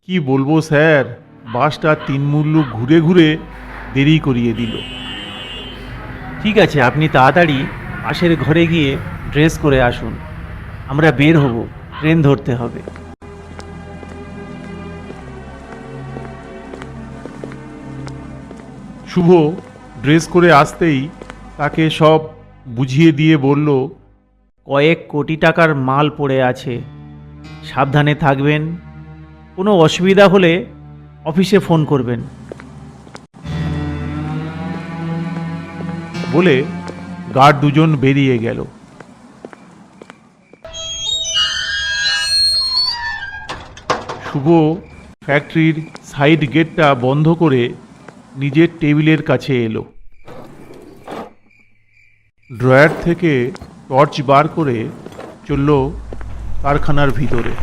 কি বলবো স্যার, বাসটা তিন মূল্য ঘুরে ঘুরে দেরি করিয়ে দিল। ঠিক আছে, আপনি তাড়াতাড়ি পাশের ঘরে গিয়ে ড্রেস করে আসুন। আমরা বের হব, ট্রেন ধরতে হবে। শুভ ড্রেস করে আসতেই তাকে সব বুঝিয়ে দিয়ে বলল, কয়েক কোটি টাকার মাল পড়ে আছে, সাবধানে থাকবেন। কোনো অসুবিধা হলে অফিসে ফোন করবেন। বলে গার্ড দুজন বেরিয়ে গেল। শুভ ফ্যাক্টরির সাইড গেটটা বন্ধ করে নিজের টেবিলের কাছে এলো। ড্রয়ার থেকে টর্চ বার করে চলল কারখানার ভিতরে।